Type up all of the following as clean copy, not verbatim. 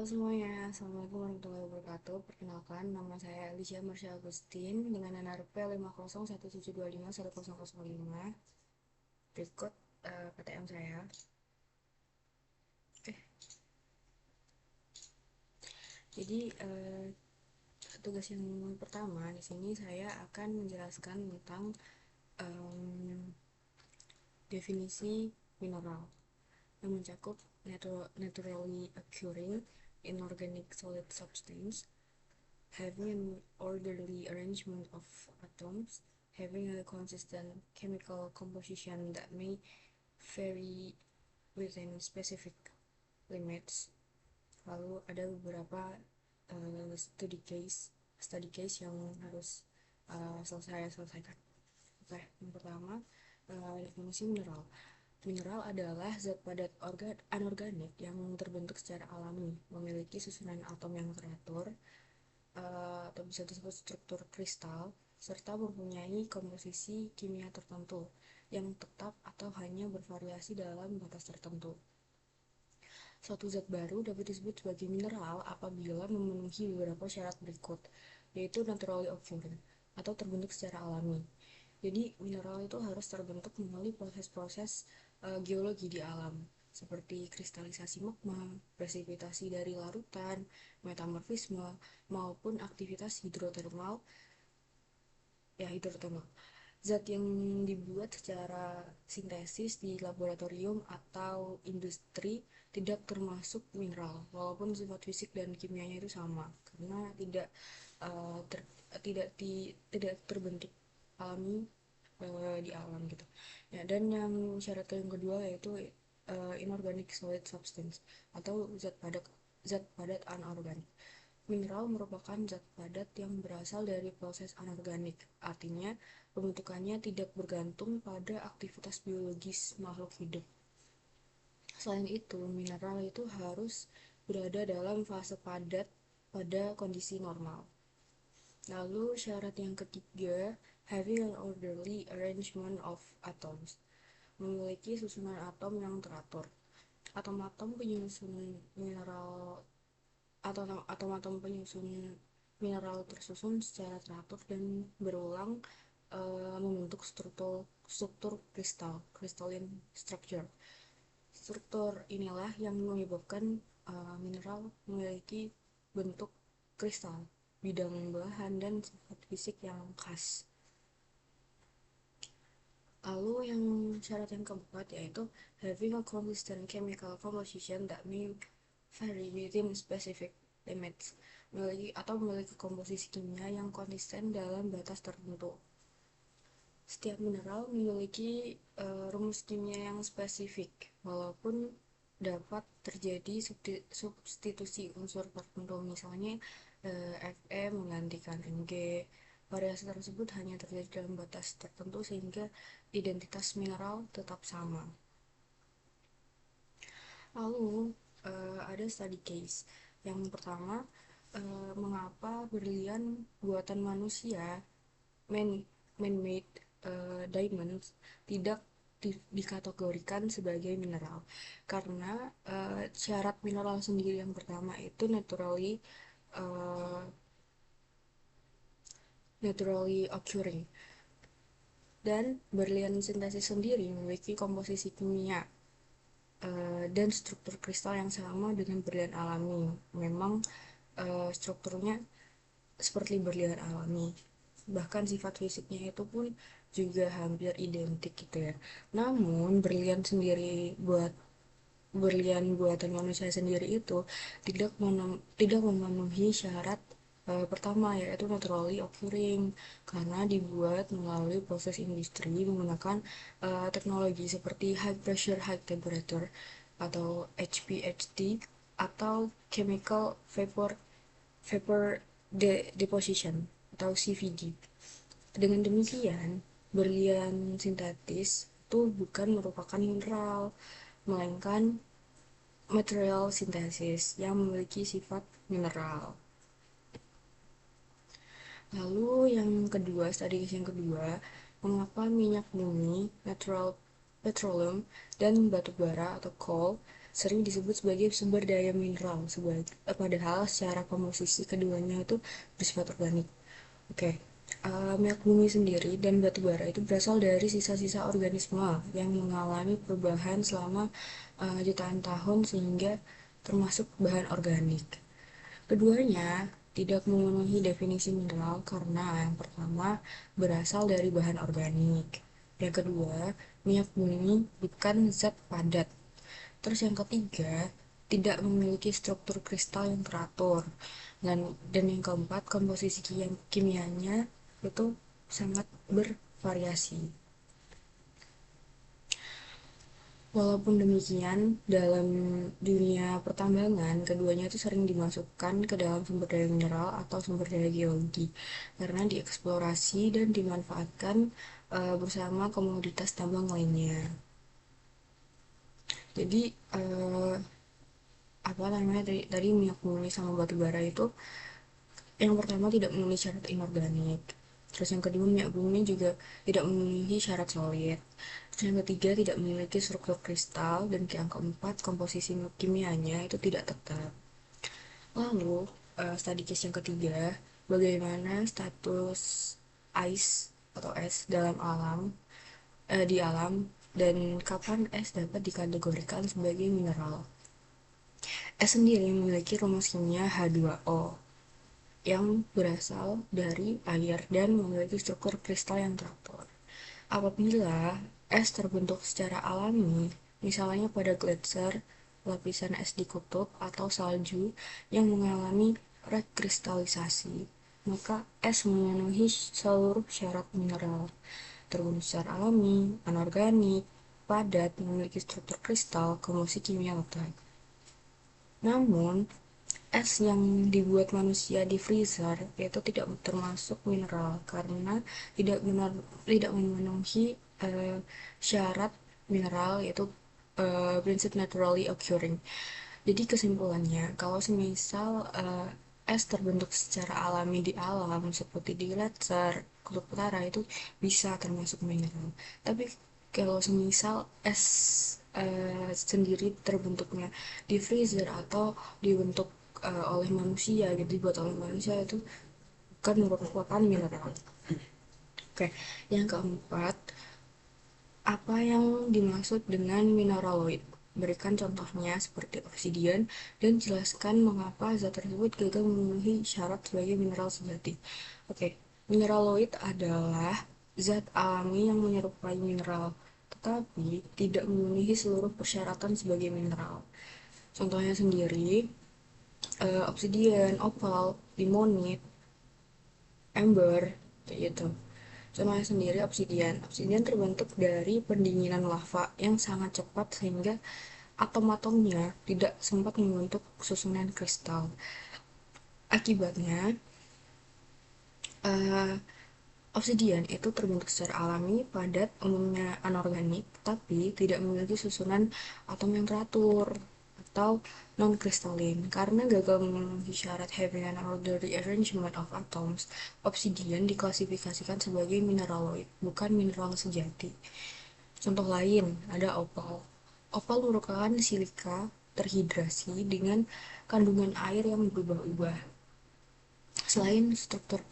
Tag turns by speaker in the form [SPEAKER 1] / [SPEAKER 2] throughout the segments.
[SPEAKER 1] Semuanya, Assalamualaikum warahmatullahi wabarakatuh. Perkenalkan, nama saya Alicia Marsha Agustin dengan NRP 5017251005. Berikut PTM saya. Oke, jadi tugas yang pertama di sini saya akan menjelaskan tentang em, definisi mineral yang mencakup naturally occurring inorganic solid substance, having an orderly arrangement of atoms, having a consistent chemical composition that may vary within specific limits. Lalu ada beberapa study case yang harus saya selesaikan. Oke, yang pertama, definisi mineral. Mineral adalah zat padat anorganik yang terbentuk secara alami, memiliki susunan atom yang teratur, atau bisa disebut struktur kristal, serta mempunyai komposisi kimia tertentu yang tetap atau hanya bervariasi dalam batas tertentu. Suatu zat baru dapat disebut sebagai mineral apabila memenuhi beberapa syarat berikut, yaitu naturally occurring atau terbentuk secara alami. Jadi mineral itu harus terbentuk melalui proses-proses geologi di alam, seperti kristalisasi magma, presipitasi dari larutan, metamorfisme, maupun aktivitas hidrotermal. Zat yang dibuat secara sintesis di laboratorium atau industri tidak termasuk mineral, walaupun sifat fisik dan kimianya itu sama, karena uh, ter, tidak terbentuk alami di alam gitu. Ya, dan yang syarat yang kedua yaitu inorganic solid substance atau zat padat anorganik. Mineral merupakan zat padat yang berasal dari proses anorganik, artinya pembentukannya tidak bergantung pada aktivitas biologis makhluk hidup. Selain itu, mineral itu harus berada dalam fase padat pada kondisi normal. Lalu syarat yang ketiga, having an orderly arrangement of atoms, memiliki susunan atom yang teratur. Atom-atom penyusun mineral atau atom-atom penyusun mineral tersusun secara teratur dan berulang membentuk struktur kristal, crystalline structure. Struktur inilah yang menyebabkan mineral memiliki bentuk kristal, bidang bahan, dan sifat fisik yang khas. Lalu yang syarat yang keempat yaitu having a consistent chemical composition that may vary within specific limits, memiliki komposisi kimia yang konsisten dalam batas tertentu. Setiap mineral memiliki rumus kimia yang spesifik, walaupun dapat terjadi substitusi unsur tertentu, misalnya Fe menggantikan Mg. Variasi tersebut hanya terjadi dalam batas tertentu sehingga identitas mineral tetap sama. Lalu ada study case. Yang pertama, mengapa berlian buatan manusia, man-made diamonds, tidak dikategorikan sebagai mineral? Karena syarat mineral sendiri yang pertama itu naturally occurring, dan berlian sintesis sendiri memiliki komposisi kimia dan struktur kristal yang sama dengan berlian alami. Memang strukturnya seperti berlian alami, bahkan sifat fisiknya itu pun juga hampir identik gitu ya. Namun berlian buatan manusia sendiri itu tidak memenuhi syarat pertama, yaitu naturally occurring, karena dibuat melalui proses industri menggunakan teknologi seperti high pressure high temperature atau HPHT atau chemical vapor deposition atau CVD. Dengan demikian, berlian sintetis itu bukan merupakan mineral, melainkan material sintesis yang memiliki sifat mineral. Lalu yang kedua, mengapa minyak bumi, natural petroleum, dan batu bara atau coal sering disebut sebagai sumber daya mineral, padahal secara komposisi keduanya itu bersifat organik. Oke, minyak bumi sendiri dan batu bara itu berasal dari sisa-sisa organisme yang mengalami perubahan selama jutaan tahun sehingga termasuk bahan organik. Keduanya tidak memenuhi definisi mineral karena yang pertama berasal dari bahan organik. Yang kedua, minyak bumi bukan zat padat. Terus yang ketiga, tidak memiliki struktur kristal yang teratur. Dan yang keempat, komposisi kimianya itu sangat bervariasi. Walaupun demikian, dalam dunia pertambangan, keduanya itu sering dimasukkan ke dalam sumber daya mineral atau sumber daya geologi karena dieksplorasi dan dimanfaatkan bersama komoditas tambang lainnya. Jadi, apa namanya tadi minyak bumi sama batu bara itu yang pertama tidak memenuhi syarat inorganik. Terus yang kedua minyak bumi juga tidak memenuhi syarat solid. Terus yang ketiga tidak memiliki struktur kristal dan yang keempat komposisi kimianya itu tidak tetap. Lalu study case yang ketiga, bagaimana status ice atau es dalam alam di alam dan kapan es dapat dikategorikan sebagai mineral. Es sendiri memiliki rumus kimia H2O yang berasal dari air dan memiliki struktur kristal yang teratur. Apabila es terbentuk secara alami, misalnya pada gletser, lapisan es di kutub, atau salju yang mengalami rekristalisasi, maka es memenuhi seluruh syarat mineral, terbentuk secara alami, anorganik, padat, memiliki struktur kristal, komposisi kimia letak. Namun, es yang dibuat manusia di freezer itu tidak termasuk mineral karena tidak memenuhi syarat mineral yaitu prinsip naturally occurring. Jadi kesimpulannya, kalau semisal es terbentuk secara alami di alam seperti di gletser, kutub utara itu bisa termasuk mineral. Tapi kalau semisal es sendiri terbentuknya di freezer atau dibentuk oleh manusia gitu, dibuat oleh manusia itu bukan merupakan mineral. Oke, yang keempat, apa yang dimaksud dengan mineraloid? Berikan contohnya seperti obsidian dan jelaskan mengapa zat tersebut gagal memenuhi syarat sebagai mineral sejati. Oke, mineraloid adalah zat alami yang menyerupai mineral, tetapi tidak memenuhi seluruh persyaratan sebagai mineral. Contohnya sendiri, obsidian, opal, limonit, ember, kayak gitu. Contohnya sendiri obsidian. Obsidian terbentuk dari pendinginan lava yang sangat cepat sehingga atom-atomnya tidak sempat membentuk susunan kristal. Akibatnya, uh, obsidian itu terbentuk secara alami, padat, umumnya anorganik, tapi tidak memiliki susunan atom yang teratur atau non-kristalin. Karena gagal memenuhi syarat having an orderly arrangement of atoms, obsidian diklasifikasikan sebagai mineraloid, bukan mineral sejati. Contoh lain, ada opal. Opal merupakan silika terhidrasi dengan kandungan air yang berubah-ubah. Selain struktur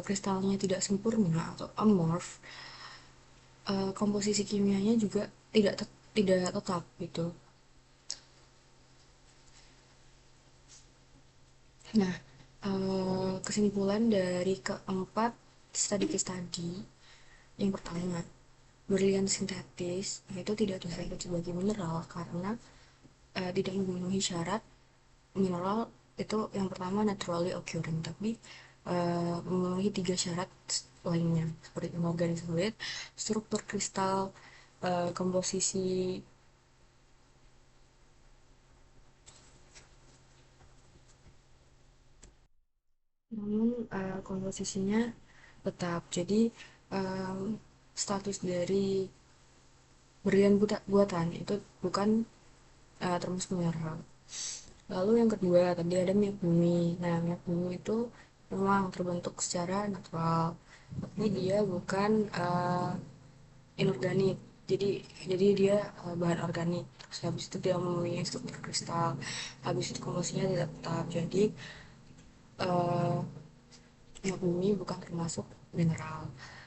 [SPEAKER 1] kristalnya tidak sempurna atau amorph, komposisi kimianya juga tidak tetap gitu. Nah, kesimpulan dari keempat studi case tadi, yang pertama, berlian sintetis itu tidak disebut sebagai mineral karena tidak memenuhi syarat mineral. Itu yang pertama naturally occurring, tapi memenuhi tiga syarat lainnya seperti inorganic solid, struktur kristal, komposisi. Namun komposisinya tetap. Jadi um, status dari berlian buatan itu bukan termasuk mineral. Lalu yang kedua tadi ada minyak bumi. Nah, minyak bumi itu memang terbentuk secara natural, tapi dia bukan inorganik. jadi jadi dia bahan organik, terus habis itu dia mempunyai struktur kristal, habis itu komposisinya tidak tetap. Jadi eh, yang bumi bukan termasuk mineral.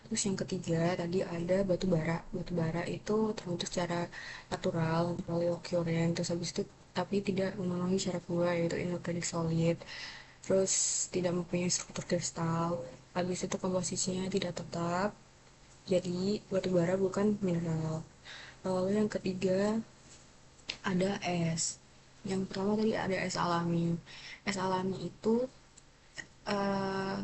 [SPEAKER 1] Terus yang ketiga tadi ada batu bara. Batu bara itu terbentuk secara natural, natural occurrence. Terus habis itu tapi tidak memenuhi syarat dua, yaitu inorganic solid. Terus tidak mempunyai struktur kristal. Habis itu komposisinya tidak tetap. Jadi batu bara bukan mineral. Lalu yang ketiga ada es. Yang pertama tadi ada es alami. Es alami itu eh,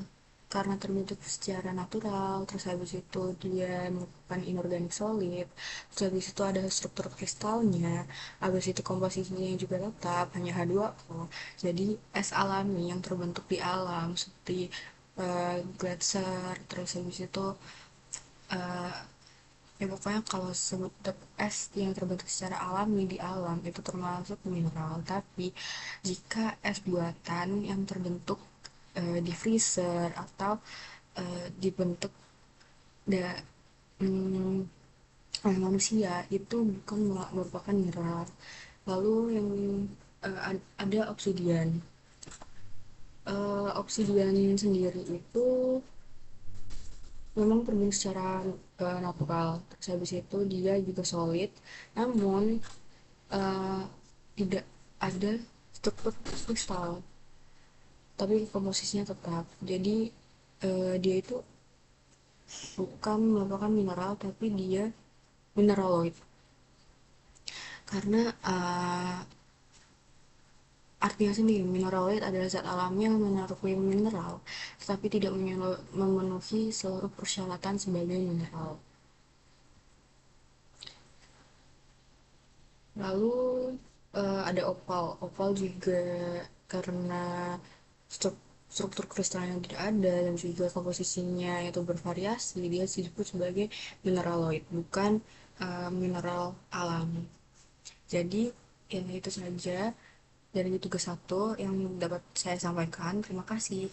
[SPEAKER 1] karena terbentuk secara natural, terus habis itu dia merupakan inorganic solid, terus habis itu ada struktur kristalnya, habis itu komposisinya juga tetap hanya H2O. Jadi es alami yang terbentuk di alam seperti gletser, terus habis itu eh, ya pokoknya kalau sebut es yang terbentuk secara alami di alam itu termasuk mineral. Tapi jika es buatan yang terbentuk di freezer atau dibentuk da, mm, oleh manusia itu bukan merupakan mineral. Lalu yang ada obsidian. Obsidian sendiri itu memang terbentuk secara natural. Terus habis itu dia juga solid, namun uh, tidak ada struktur kristal, tapi komposisinya tetap. Jadi dia itu bukan merupakan mineral, tapi dia mineraloid. Karena artinya sendiri, mineraloid adalah zat alami yang menyerupai mineral, tetapi tidak memenuhi seluruh persyaratan sebagai mineral. Lalu ada opal. Opal juga karena struktur kristalnya yang tidak ada dan juga komposisinya itu bervariasi, dia disebut sebagai mineraloid, bukan mineral alami. Jadi ya itu saja dari tugas satu yang dapat saya sampaikan. Terima kasih.